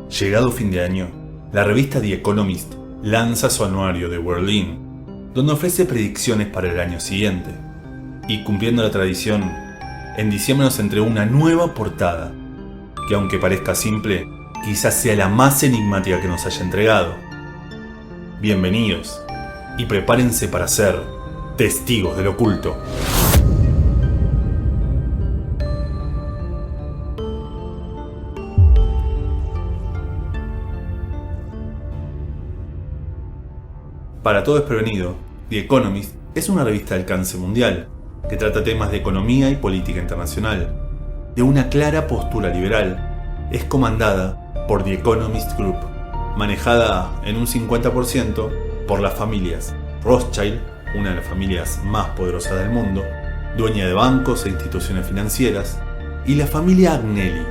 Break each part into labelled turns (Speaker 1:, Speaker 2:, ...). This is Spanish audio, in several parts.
Speaker 1: Llegado fin de año, la revista The Economist lanza su anuario The World In, donde ofrece predicciones para el año siguiente. Y cumpliendo la tradición, en diciembre nos entregó una nueva portada, que aunque parezca simple, quizás sea la más enigmática que nos haya entregado. Bienvenidos, y prepárense para ser testigos del oculto. Para todo desprevenido, The Economist es una revista de alcance mundial que trata temas de economía y política internacional. De una clara postura liberal, es comandada por The Economist Group, manejada en un 50% por las familias Rothschild, una de las familias más poderosas del mundo, dueña de bancos e instituciones financieras, y la familia Agnelli,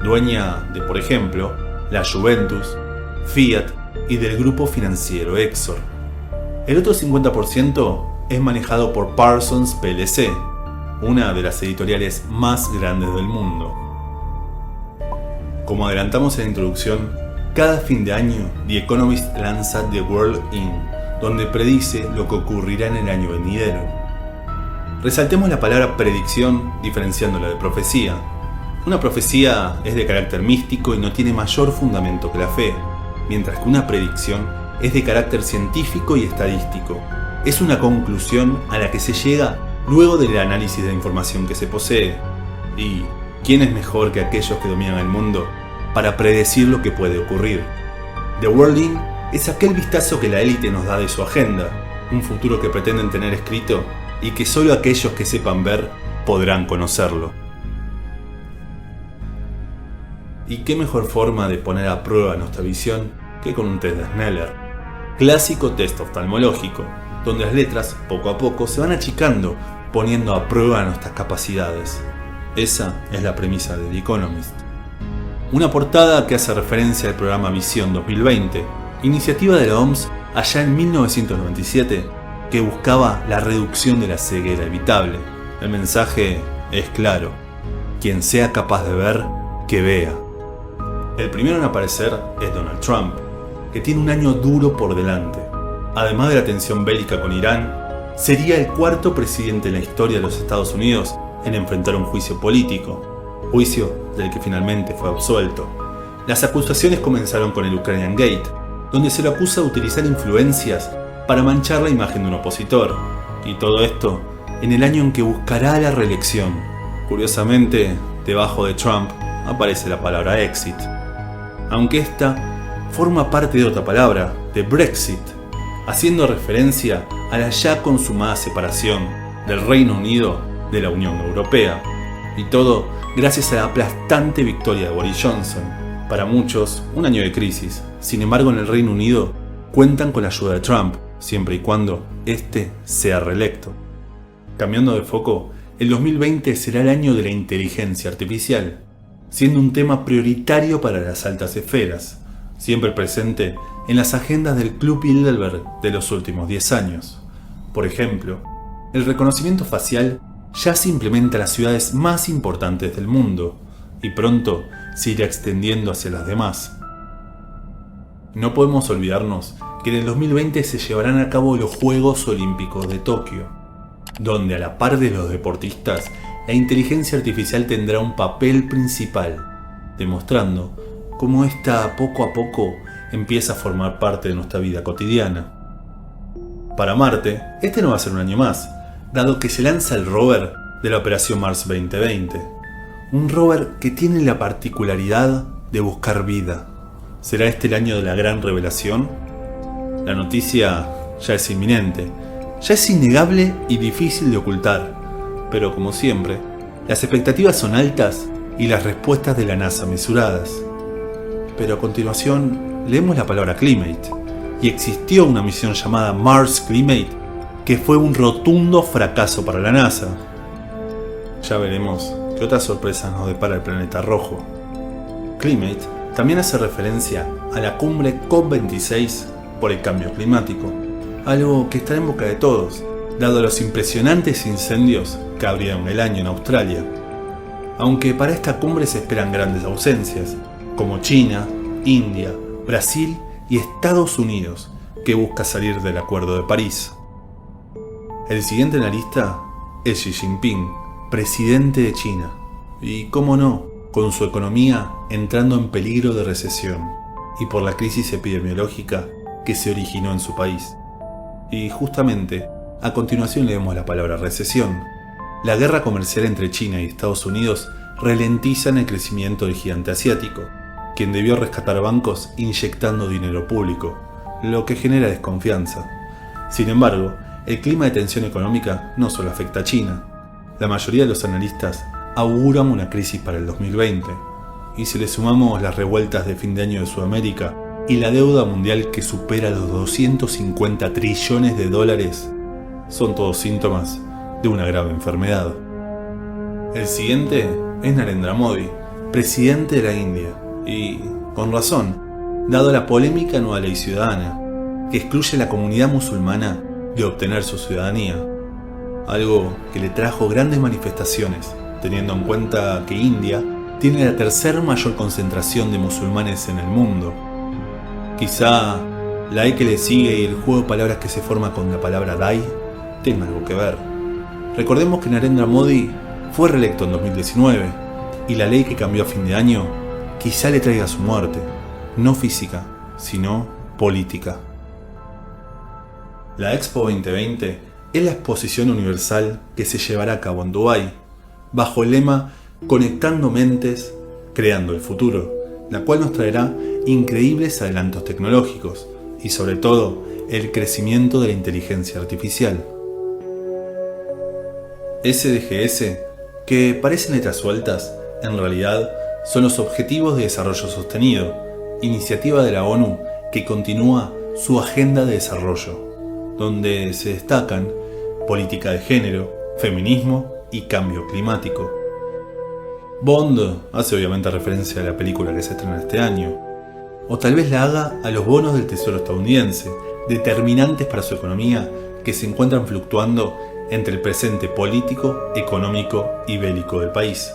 Speaker 1: dueña de, por ejemplo, la Juventus, Fiat y del grupo financiero Exor. El otro 50% es manejado por Parsons plc, una de las editoriales más grandes del mundo. Como adelantamos en la introducción, cada fin de año The Economist lanza The World In, donde predice lo que ocurrirá en el año venidero. Resaltemos la palabra predicción diferenciándola de profecía. Una profecía es de carácter místico y no tiene mayor fundamento que la fe, mientras que una predicción es de carácter científico y estadístico. Es una conclusión a la que se llega luego del análisis de la información que se posee. ¿Y quién es mejor que aquellos que dominan el mundo para predecir lo que puede ocurrir? The World In es aquel vistazo que la élite nos da de su agenda, un futuro que pretenden tener escrito y que solo aquellos que sepan ver podrán conocerlo. ¿Y qué mejor forma de poner a prueba nuestra visión que con un test de Schneller? Clásico test oftalmológico, donde las letras poco a poco se van achicando, poniendo a prueba nuestras capacidades. Esa es la premisa de The Economist. Una portada que hace referencia al programa Misión 2020, iniciativa de la OMS allá en 1997, que buscaba la reducción de la ceguera evitable. El mensaje es claro: quien sea capaz de ver, que vea. El primero en aparecer es Donald Trump, que tiene un año duro por delante. Además de la tensión bélica con Irán, sería el cuarto presidente en la historia de los Estados Unidos en enfrentar un juicio político, juicio del que finalmente fue absuelto. Las acusaciones comenzaron con el Ukrainian Gate, donde se lo acusa de utilizar influencias para manchar la imagen de un opositor, y todo esto en el año en que buscará la reelección. Curiosamente, debajo de Trump aparece la palabra exit, aunque esta forma parte de otra palabra, de Brexit, haciendo referencia a la ya consumada separación del Reino Unido de la Unión Europea. Y todo gracias a la aplastante victoria de Boris Johnson. Para muchos, un año de crisis. Sin embargo, en el Reino Unido cuentan con la ayuda de Trump, siempre y cuando éste sea reelecto. Cambiando de foco, el 2020 será el año de la inteligencia artificial, siendo un tema prioritario para las altas esferas, siempre presente en las agendas del Club Bilderberg de los últimos 10 años. Por ejemplo, el reconocimiento facial ya se implementa en las ciudades más importantes del mundo y pronto se irá extendiendo hacia las demás. No podemos olvidarnos que en el 2020 se llevarán a cabo los Juegos Olímpicos de Tokio, donde a la par de los deportistas, la inteligencia artificial tendrá un papel principal, demostrando cómo esta poco a poco empieza a formar parte de nuestra vida cotidiana. Para Marte, este no va a ser un año más, dado que se lanza el rover de la Operación Mars 2020. Un rover que tiene la particularidad de buscar vida. ¿Será este el año de la gran revelación? La noticia ya es inminente, ya es innegable y difícil de ocultar, pero como siempre, las expectativas son altas y las respuestas de la NASA mesuradas. Pero a continuación leemos la palabra Climate, y existió una misión llamada Mars Climate que fue un rotundo fracaso para la NASA. Ya veremos qué otras sorpresas nos depara el planeta rojo. Climate también hace referencia a la cumbre COP26 por el cambio climático, algo que está en boca de todos, dado los impresionantes incendios que abrieron el año en Australia. Aunque para esta cumbre se esperan grandes ausencias, como China, India, Brasil y Estados Unidos, que busca salir del Acuerdo de París. El siguiente en la lista es Xi Jinping, presidente de China, y cómo no, con su economía entrando en peligro de recesión y por la crisis epidemiológica que se originó en su país. Y justamente, a continuación leemos la palabra recesión. La guerra comercial entre China y Estados Unidos ralentiza el crecimiento del gigante asiático, quien debió rescatar bancos inyectando dinero público, lo que genera desconfianza. Sin embargo, el clima de tensión económica no solo afecta a China. La mayoría de los analistas auguran una crisis para el 2020, y si le sumamos las revueltas de fin de año de Sudamérica y la deuda mundial que supera los 250 trillones de dólares, son todos síntomas de una grave enfermedad. El siguiente es Narendra Modi, presidente de la India, y con razón, dado la polémica nueva ley ciudadana que excluye a la comunidad musulmana de obtener su ciudadanía, algo que le trajo grandes manifestaciones, teniendo en cuenta que India tiene la tercera mayor concentración de musulmanes en el mundo. Quizá la E que le sigue y el juego de palabras que se forma con la palabra Dai tenga algo que ver. Recordemos que Narendra Modi fue reelecto en 2019 y la ley que cambió a fin de año quizá le traiga su muerte, no física, sino política. La Expo 2020 es la exposición universal que se llevará a cabo en Dubái, bajo el lema Conectando Mentes, Creando el Futuro, la cual nos traerá increíbles adelantos tecnológicos y sobre todo el crecimiento de la inteligencia artificial. SDGs, que parecen letras sueltas, en realidad son los Objetivos de Desarrollo Sostenido, iniciativa de la ONU que continúa su agenda de desarrollo, donde se destacan política de género, feminismo y cambio climático. Bond hace obviamente referencia a la película que se estrena este año, o tal vez la haga a los bonos del Tesoro estadounidense, determinantes para su economía que se encuentran fluctuando entre el presente político, económico y bélico del país.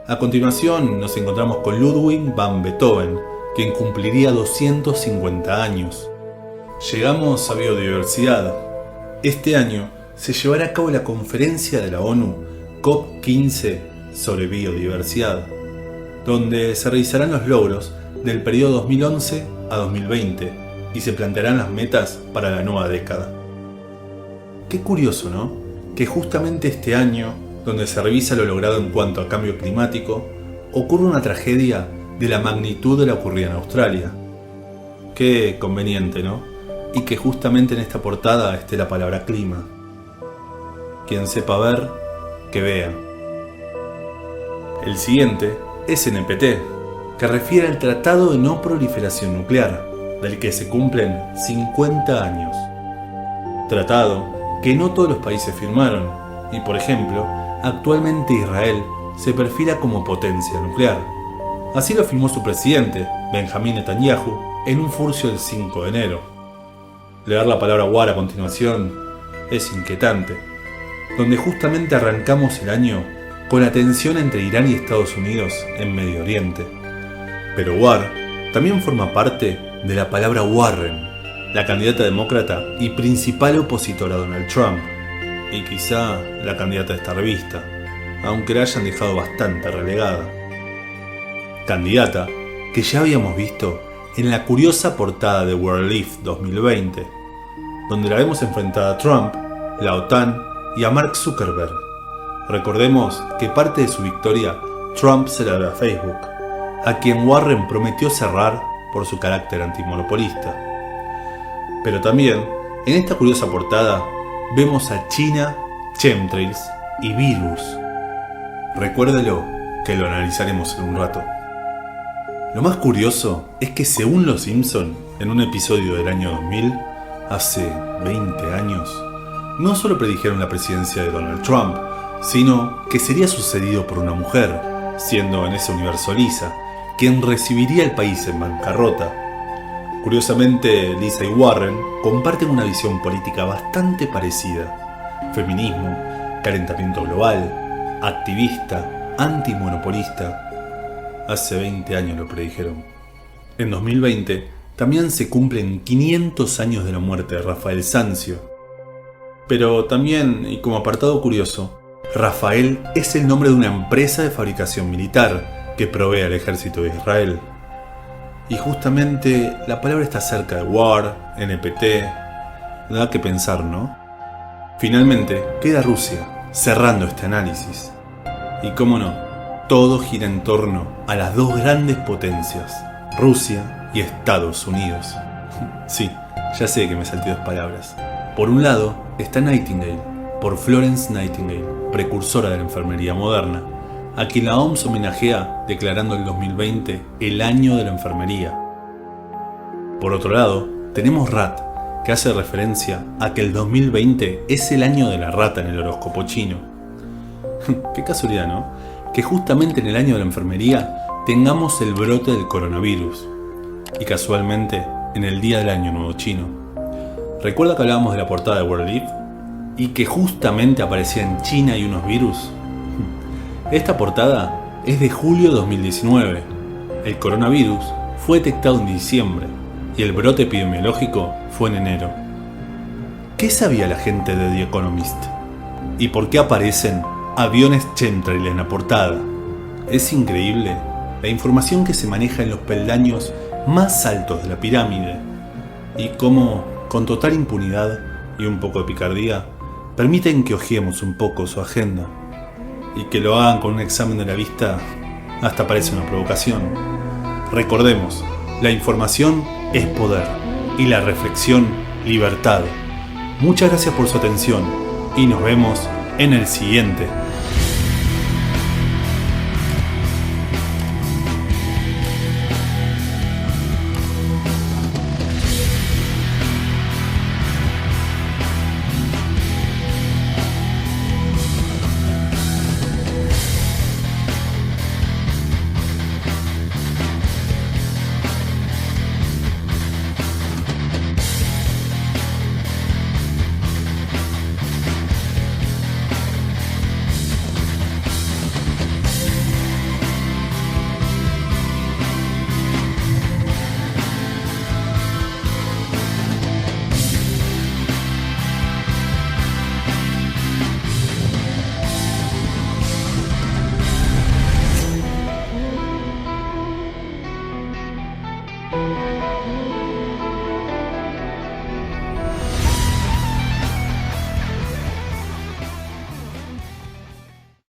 Speaker 1: A continuación nos encontramos con Ludwig van Beethoven, quien cumpliría 250 años. Llegamos a biodiversidad. Este año se llevará a cabo la conferencia de la ONU COP15 sobre biodiversidad, donde se revisarán los logros del periodo 2011 a 2020 y se plantearán las metas para la nueva década. Qué curioso, ¿no? Que justamente este año, donde se revisa lo logrado en cuanto a cambio climático, ocurre una tragedia de la magnitud de la ocurrida en Australia. Qué conveniente, ¿no? Y que justamente en esta portada esté la palabra clima. Quien sepa ver, que vea. El siguiente es NPT, que refiere al Tratado de No Proliferación Nuclear, del que se cumplen 50 años. Tratado que no todos los países firmaron, y por ejemplo, actualmente Israel se perfila como potencia nuclear. Así lo afirmó su presidente, Benjamín Netanyahu, en un furcio del 5 de enero. Leer la palabra war a continuación es inquietante, donde justamente arrancamos el año con la tensión entre Irán y Estados Unidos en Medio Oriente. Pero war también forma parte de la palabra Warren, la candidata demócrata y principal opositora a Donald Trump, y quizá la candidata de esta revista, aunque la hayan dejado bastante relegada. Candidata que ya habíamos visto en la curiosa portada de World Leaf 2020, donde la vemos enfrentada a Trump, la OTAN y a Mark Zuckerberg. Recordemos que parte de su victoria Trump se la debe a Facebook, a quien Warren prometió cerrar por su carácter antimonopolista. Pero también, en esta curiosa portada, vemos a China, chemtrails y virus. Recuérdelo, que lo analizaremos en un rato. Lo más curioso es que según Los Simpson, en un episodio del año 2000, hace 20 años, no solo predijeron la presidencia de Donald Trump, sino que sería sucedido por una mujer, siendo en ese universo Lisa, quien recibiría el país en bancarrota. Curiosamente, Lisa y Warren comparten una visión política bastante parecida: feminismo, calentamiento global, activista, antimonopolista. Hace 20 años lo predijeron. En 2020 también se cumplen 500 años de la muerte de Rafael Sanzio. Pero también, y como apartado curioso, Rafael es el nombre de una empresa de fabricación militar que provee al ejército de Israel. Y justamente la palabra está cerca de War, NPT, da que pensar, ¿no? Finalmente queda Rusia, cerrando este análisis. Y cómo no, todo gira en torno a las dos grandes potencias, Rusia y Estados Unidos. Sí, ya sé que me salté dos palabras. Por un lado está Nightingale, por Florence Nightingale, precursora de la enfermería moderna, a quien la OMS homenajea declarando el 2020 el año de la enfermería. Por otro lado, tenemos RAT, que hace referencia a que el 2020 es el año de la rata en el horóscopo chino. Qué casualidad, ¿no? Que justamente en el año de la enfermería tengamos el brote del coronavirus. Y casualmente en el día del año nuevo chino. ¿Recuerda que hablábamos de la portada de World Leaf? Y que justamente aparecía en China y unos virus. Esta portada es de julio de 2019. El coronavirus fue detectado en diciembre y el brote epidemiológico fue en enero. ¿Qué sabía la gente de The Economist? ¿Y por qué aparecen aviones chemtrail en la portada? Es increíble la información que se maneja en los peldaños más altos de la pirámide y cómo, con total impunidad y un poco de picardía, permiten que hojeemos un poco su agenda y que lo hagan con un examen de la vista hasta parece una provocación. Recordemos, la información es poder y la reflexión libertad. Muchas gracias por su atención y nos vemos en el siguiente.